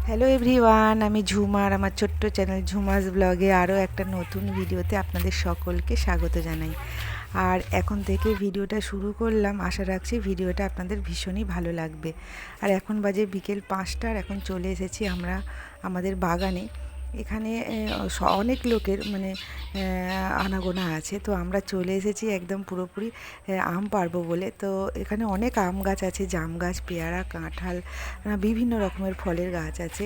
Hello everyone, আমি ঝুমার আমার ছোট্ট চ্যানেল ঝুমাস ব্লগে আরও একটা নতুন ভিডিওতে আপনাদের সকলকে স্বাগত জানাই। আর এখন থেকে ভিডিওটা শুরু করলাম, আশা রাখছি ভিডিওটা আপনাদের ভীষণই ভালো লাগবে। আর এখন বাজে বিকেল 5টা, আর এখন চলে এসেছি আমরা আমাদের বাগানে। এখানে অনেক লোকের মানে আনাগোনা আছে, তো আমরা চলে এসেছি একদম পুরোপুরি আম পাড়বো বলে। তো এখানে অনেক আম গাছ আছে, জাম গাছ, পেয়ারা, কাঁঠাল, বিভিন্ন রকমের ফলের গাছ আছে,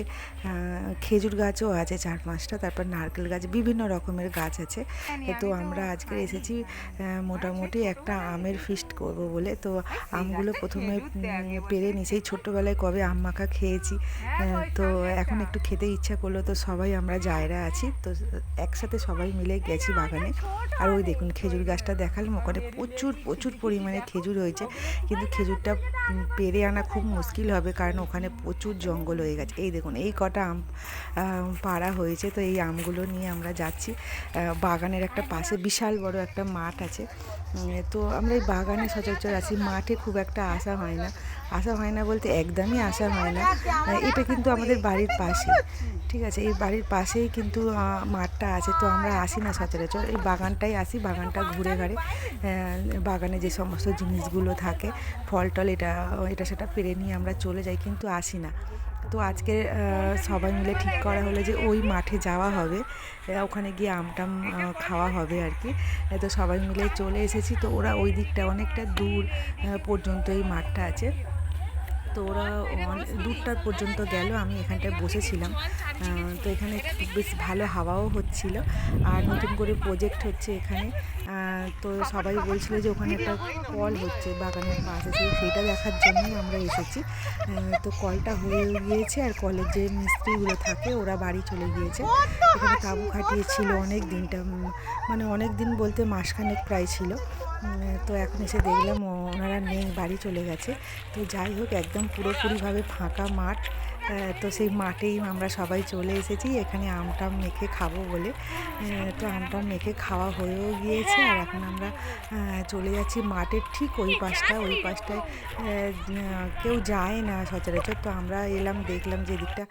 খেজুর গাছও আছে 4-5টা, তারপর নারকেল গাছ, বিভিন্ন রকমের গাছ আছে। তো আমরা আজকে এসেছি মোটামুটি একটা আমের ফিস্ট করব বলে। তো আমগুলো প্রথমে পেরে নিয়েছি, ছোট্টোবেলায় কবে আম মাখা খেয়েছি, তো এখন একটু খেতে ইচ্ছা করলো। তো সবাই আমরা জায়রা আছি, তো একসাথে সবাই মিলে গেছি বাগানে। আর ওই দেখুন খেজুর গাছটা দেখালাম, ওখানে প্রচুর প্রচুর পরিমাণে খেজুর হয়েছে, কিন্তু খেজুরটা পেরে আনা খুব মুশকিল হবে, কারণ ওখানে প্রচুর জঙ্গল হয়ে গেছে। এই দেখুন এই কটা আম পাড়া হয়েছে। তো এই আমগুলো নিয়ে আমরা যাচ্ছি। বাগানের একটা পাশে বিশাল বড় একটা মাঠ আছে, তো আমরা এই বাগানে সচরাচর আছি, মাঠে খুব একটা আসা হয় না। আসা হয় না বলতে একদমই আসা হয় না। এটা কিন্তু আমাদের বাড়ির পাশে, ঠিক আছে, এই বাড়ির পাশেই কিন্তু মাঠটা আছে। তো আমরা আসি না সচরাচর, এই বাগানটাই আসি, বাগানটা ঘুরে ঘাড়ে বাগানে যে সমস্ত জিনিসগুলো থাকে, ফল টল, এটা সেটা পেরে নিয়ে আমরা চলে যাই, কিন্তু আসি না। তো আজকে সবাই মিলে ঠিক করা হলো যে ওই মাঠে যাওয়া হবে, ওখানে গিয়ে আমটাম খাওয়া হবে আর কি। তো সবাই মিলে চলে এসেছি। তো ওরা ওই দিকটা অনেকটা দূর পর্যন্ত এই মাঠটা আছে, তো ওরা দূরটা পর্যন্ত গেল, আমি এখানটায় বসেছিলাম। তো এখানে বেশ ভালো হাওয়াও হচ্ছিল, আর নতুন করে প্রজেক্ট হচ্ছে এখানে। তো সবাই বলছিল যে ওখানে একটা কল হচ্ছে বাগানের পাশে, সেইটা দেখার জন্যই আমরা এসেছি। তো কলটা হয়ে গিয়েছে, আর কলের যে মিস্ত্রিগুলো থাকে ওরা বাড়ি চলে গিয়েছে। এখানে তাঁবু খাটিয়েছিল অনেক দিনটা, মানে অনেক দিন বলতে মাসখানেক প্রায় ছিল। তো এখন এসে দেখলাম ওনারা নেই, বাড়ি চলে গেছে। তো যাই হোক, একদম পুরোপুরিভাবে ফাঁকা মাঠ। তো সেই মাঠেই আমরা সবাই চলে এসেছি এখানে আমটাম মেখে খাবো বলে। তো আমটাম মেখে খাওয়া হয়েও গিয়েছে, আর এখন আমরা চলে যাচ্ছি মাঠের ঠিক ওই পাশটায় কেউ যায় না সচরাচর। তো আমরা এলাম, দেখলাম যে দিকটা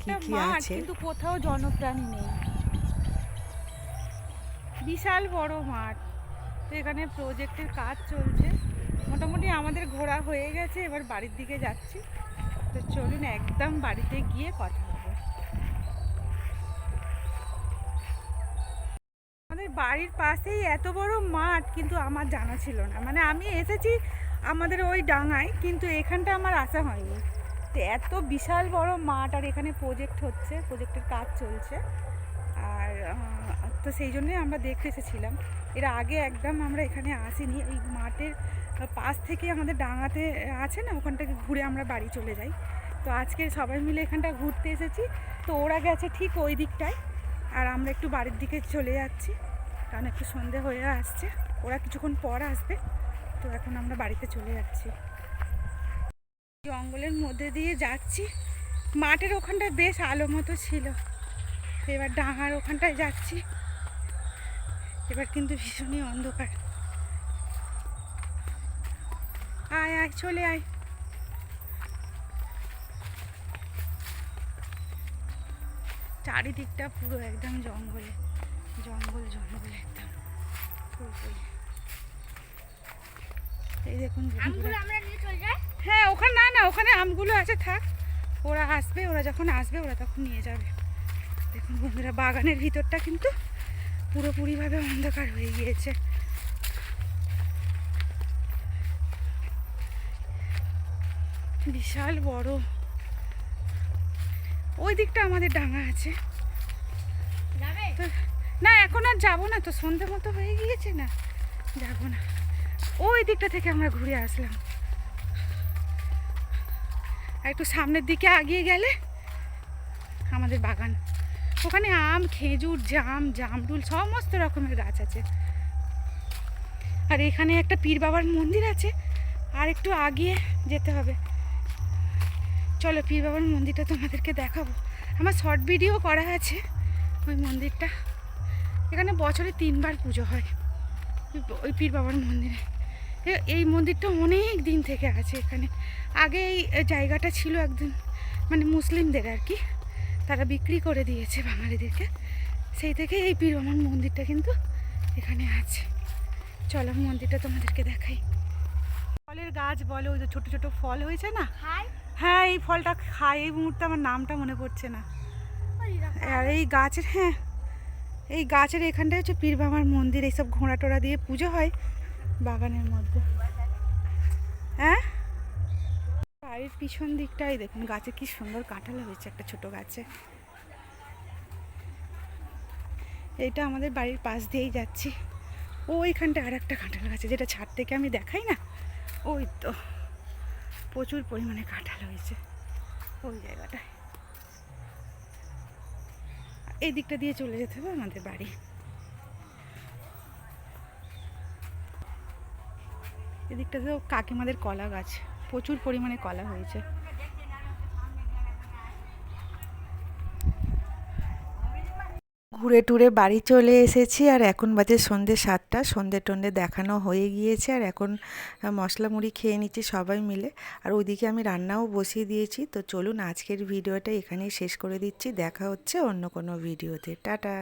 কি কি আছে, কিন্তু কোথাও জনপ্রাণী নেই। বিশাল বড় মাঠ, তো এখানে প্রজেক্টের কাজ চলছে। মোটামুটি আমাদের ঘোরা হয়ে গেছে, এবার বাড়ির দিকে যাচ্ছি। তো চলুন একদম বাড়িতে গিয়ে কথা হবে। আমাদের বাড়ির পাশেই এত বড় মাঠ, কিন্তু আমার জানা ছিল না। মানে আমি এসেছি আমাদের ওই ডাঙায়, কিন্তু এখানটা আমার আসা হয়নি। তো এত বিশাল বড় মাঠ, আর এখানে প্রজেক্ট হচ্ছে, প্রজেক্টের কাজ চলছে। আর তো সেই জন্যই আমরা দেখতে এসেছিলাম। এর আগে একদম আমরা এখানে আসিনি। এই মাঠের পাশ থেকে আমাদের ডাঙাতে আছে না, ওখান থেকে ঘুরে আমরা বাড়ি চলে যাই। তো আজকে সবাই মিলে এখানটা ঘুরতে এসেছি। তো ওরা গেছে ঠিক ওই দিকটায়, আর আমরা একটু বাড়ির দিকে চলে যাচ্ছি, কারণ একটু সন্ধে হয়ে আসছে। ওরা কিছুক্ষণ পর আসবে। তো এখন আমরা বাড়িতে চলে যাচ্ছি। জঙ্গলের মধ্যে দিয়ে যাচ্ছি, মাঠের ওখানটায় বেশ আলো মতো ছিল। এবার ডাঙার ওখানটায় যাচ্ছি, এবার কিন্তু ভীষণই অন্ধকার। আয় আয়, চলে আয়। চারিদিকটা পুরো একদম জঙ্গলে, জঙ্গল জঙ্গল একদম পুরোপুরি। এই দেখুন, হ্যাঁ ওখানে না না, ওখানে আমগুলো আছে, থাক, ওরা আসবে, ওরা যখন আসবে ওরা তখন নিয়ে যাবে। দেখুন বন্ধুরা, বাগানের ভিতরটা কিন্তু পুরোপুরিভাবে অন্ধকার হয়ে গিয়েছে। বিশাল বড়। ওই দিকটা আমাদের ডাঙা আছে। তো না, এখন আর যাবো না, তো সন্ধে মতো হয়ে গিয়েছে, না যাবো না। ওই দিকটা থেকে আমরা ঘুরে আসলাম। আর একটু সামনের দিকে এগিয়ে গেলে আমাদের বাগান, ওখানে আম, খেজুর, জামরুল সমস্ত রকমের গাছ আছে। আর এখানে একটা পীর বাবার মন্দির আছে, আর একটু আগিয়ে যেতে হবে। চলো পীর বাবার মন্দিরটা তোমাদেরকে দেখাবো, আমার শর্ট ভিডিও করা আছে ওই মন্দিরটা। এখানে বছরে 3বার পুজো হয় ওই পীর বাবার মন্দিরে। এই মন্দিরটা অনেক দিন থেকে আছে এখানে। আগে এই জায়গাটা ছিল একদিন মানে মুসলিমদের আর কি, তারা বিক্রি করে দিয়েছে বাঙালিদেরকে। সেই থেকে এই পীর বাবার মন্দিরটা কিন্তু এখানে আছে। চলো মন্দিরটা তোমাদেরকে দেখাই। ফলের গাছ বলে, ওই যে ছোটো ছোটো ফল হয়েছে না, হ্যাঁ এই ফলটা খায়। এই মুহূর্তে আমার নামটা মনে পড়ছে না। আর এই গাছের, হ্যাঁ এই গাছের এখানটায় হচ্ছে পীর বাবার মন্দির। এইসব ঘোড়া টোড়া দিয়ে পুজো হয় বাগানের মধ্যে। হ্যাঁ বাড়ির পিছন দিকটাই দেখুন, গাছে কি সুন্দর কাঁঠাল হয়েছে একটা ছোট গাছে। এইটা আমাদের বাড়ির পাশ দিয়েই যাচ্ছি। ওইখানটা আর একটা কাঁঠাল গাছে, যেটা ছাদ থেকে আমি দেখাই না, ওই তো প্রচুর পরিমাণে কাঁঠাল হয়েছে ওই জায়গাটায়। এই দিকটা দিয়ে চলে যেতে হবে আমাদের বাড়ি। এদিকটাতেও কাকিমাদের কলা গাছ, প্রচুর পরিমাণে কলা হয়েছে। ঘুরে টুরে বাড়ি চলে এসেছি, আর এখন বাজে সন্ধ্যে 7টা। সন্ধ্যে টন্ধে দেখানো হয়ে গিয়েছে, আর এখন মশলা মুড়ি খেয়ে নিচ্ছি সবাই মিলে। আর ওইদিকে আমি রান্নাও বসিয়ে দিয়েছি। তো চলুন আজকের ভিডিওটা এখানেই শেষ করে দিচ্ছি। দেখা হচ্ছে অন্য কোনো ভিডিওতে। টাটা।